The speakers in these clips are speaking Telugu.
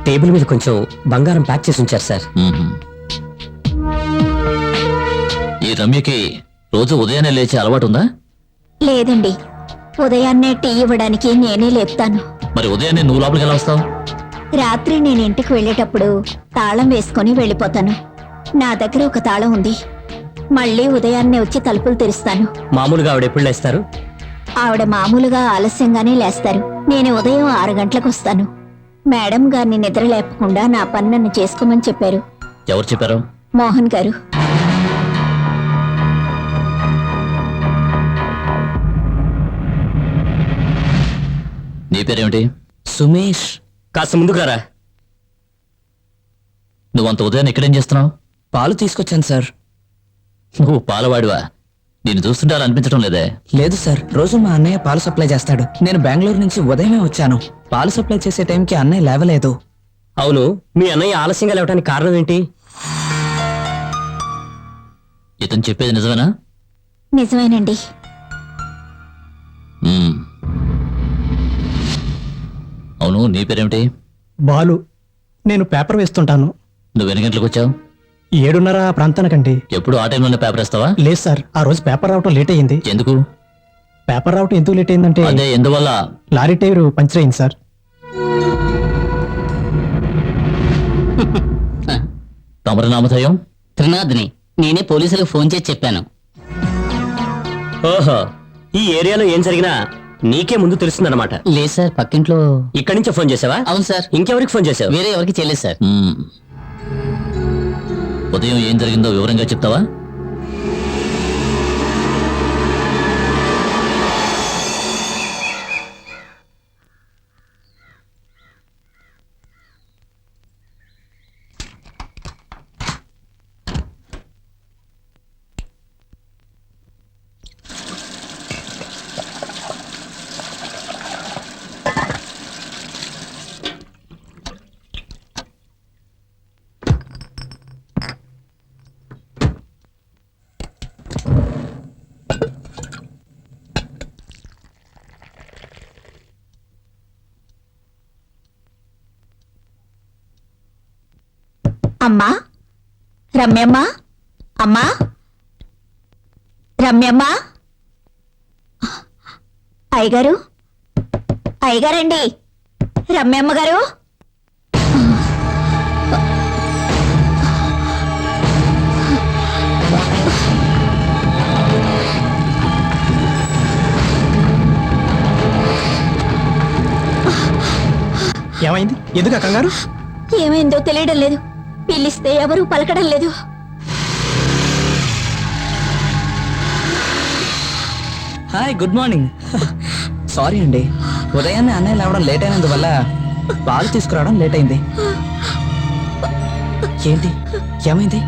టేబుల్ మీద కొంచెం బంగారం ప్యాక్ చేసి ఉంచారు సార్. ఈ రమ్యకి రోజు ఉదయాన్నే లేచే అలవాటు ఉందా? లేదండి, ఉదయాన్నే టీ ఇవ్వడానికి నేనే లేపుతాను. మరి ఉదయాన్నే నువ్వు లోపలికి ఎలా వస్తావు? రాత్రి నేను ఇంటికి వెళ్ళేటప్పుడు తాళం వేసుకుని వెళ్ళిపోతాను. నా దగ్గర ఒక తాళం ఉంది. మళ్ళీ ఉదయాన్నే వచ్చి తలుపులు తెరుస్తాను. మామూలుగా ఆవిడ ఎప్పుడు లేస్తారు? ఆవిడ మామూలుగా ఆలస్యంగానే లేస్తారు. నేను ఉదయం 6 గంటలకు వస్తాను. మేడం గారిని నిద్ర లేపకుండా నా పని నన్ను చేసుకోమని చెప్పారు. ఎవరు చెప్పారు? మోహన్ గారు. నీ పేరేమిటి? సుమేష్. కాస్త ముందుగారా. నువ్వంత ఉదయాన్ని ఇక్కడేం చేస్తున్నావు? పాలు తీసుకొచ్చాను సార్. నువ్వు పాలవాడివా? నేను చూస్తుంటే అలా అనిపించడం లేదే. లేదు సార్, రోజు మా అన్నయ్య పాలు సప్లై చేస్తాడు. నేను బెంగళూరు నుంచి ఉదయమే వచ్చాను. పాలు సప్లై చేసే టైంకి అన్నయ్య లేవలేదు. అవును, మీ అన్నయ్య ఆలస్యంగా లేవడానికి కారణం ఏంటి? ఇతను చెప్పేది నిజమేనా? నిజమేనండి. మ్మ్. అవును, నీ పేరేమిటి? బాలు. నేను పేపర్ వేస్తుంటాను. నువ్వు ఎన్ని గంటలకు వచ్చావు? 7:30 ప్రాంతానికండి. ఎప్పుడు ఆ టైంలోనే పేపర్ వేస్తావా? లేదు సార్, ఆ రోజు పేపర్ రావటం లేట్ అయ్యింది. ఎందుకు? పేపర్ రావటం ఎందుకు లేట్ అయిందంటే అదే ఎందువల్ల? లారీ టైరు పంచర్ అయింది సార్. తమరి నామధేయం? త్రినాథ్ని. నేనే పోలీసులకు ఫోన్ చేసి చెప్పాను. ఓహో, ఈ ఏరియాలో ఏం జరిగినా నీకే ముందు తెలుస్తుందన్నమాట. లేదు సార్, పక్కింట్లో. ఇక్కడి నుంచే ఫోన్ చేసావా? అవును సార్. ఇంకెవరికి ఫోన్ చేసావు? వేరే ఎవరికి చేయలేదు సార్. మ్మ్. ఉదయం ఏం జరిగిందో వివరంగా చెప్తావా? అమ్మా, రమ్యమ్మా, అమ్మా, రమ్యమ్మా. అయ్యగారు, అయ్యగారండి, రమ్యమ్మ గారు. ఏమైంది? ఎందుకు ఆ కంగారు? ఏమైందో తెలియడం లేదు. పిలిస్తే ఎవరూ పలకడం లేదు. Hi, good morning. సారీ అండి, ఉదయాన్నే అన్నయ్య లేవడం లేట్ అయినందువల్ల పాలు తీసుకురావడం లేట్ అయింది. ఏంటి, ఏమైంది?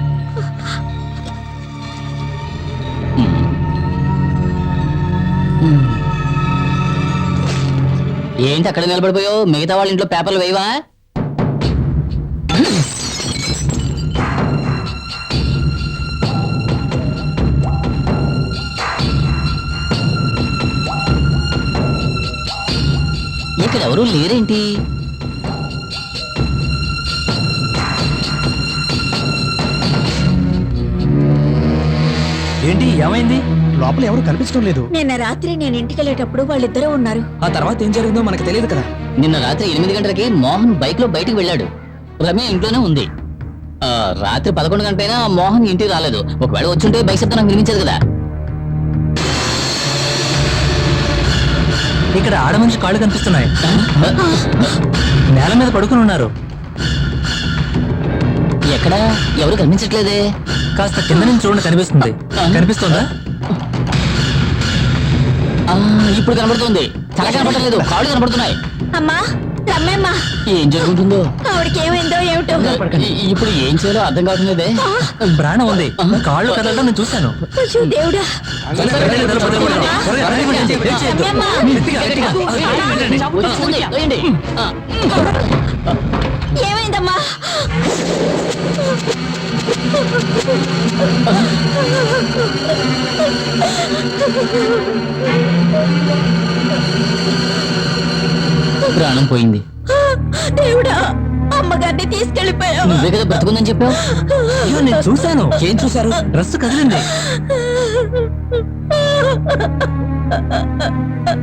ఏంటి అక్కడ నిలబడిపోయావు? మిగతా వాళ్ళ ఇంట్లో పేపర్లు వేయవా? ఇక్కడ ఎవరూ లేరేంటి? ఏంటి, ఏమైంది? లోపల ఎవరు కనిపించడం లేదు. నిన్న రాత్రి నేను ఇంటికి వెళ్ళేటప్పుడు వాళ్ళిద్దరూ ఉన్నారు. ఆ తర్వాత ఏం జరిగిందో మనకు తెలియదు కదా. నిన్న రాత్రి 8 గంటలకి మోహన్ బైక్ లో బయటికి వెళ్ళాడు. రమ్య ఇంట్లోనే ఉంది. రాత్రి 11 గంటలైనా మోహన్ ఇంటికి రాలేదు. ఒకవేళ వచ్చుంటే బైక్ శబ్దం నాకు వినిపించదు కదా. ఇక్కడ ఆడ మనిషి కాళ్ళు కనిపిస్తున్నాయి. నేల మీద పడుకుని ఉన్నారు. ఎక్కడ ఎవరు కనిపించట్లేదే. కాస్త కింద నుంచి చూడండి, కనిపిస్తుంది. కనిపిస్తుందా? ఇప్పుడు కనబడుతుంది. తల కనబడలేదు, కాళ్ళు కనబడుతున్నాయి. అమ్మా, రమ్యమ్మ. ఏం జరుగుతుందో, ఆవిడకి ఏమైందో ఏమిటో. ఇప్పుడు ఏం చేయాలో అర్థం కావట్లేదే. ప్రాణం ఉంది, కాళ్ళు కదలడం నేను చూశాను. అయ్యో దేవుడా. వచ్చేస్తుంది, వేయండి. ఏమైందమ్మా? ప్రాణం పోయింది. దేవుడా, అమ్మకి నుండి తీసుకెళ్లిపోయావు. నువ్వే కదా బ్రతుకుందని చెప్పావు. అయ్యో నేను చూశాను. ఏం చూశారు? డ్రెస్ కదిలింది.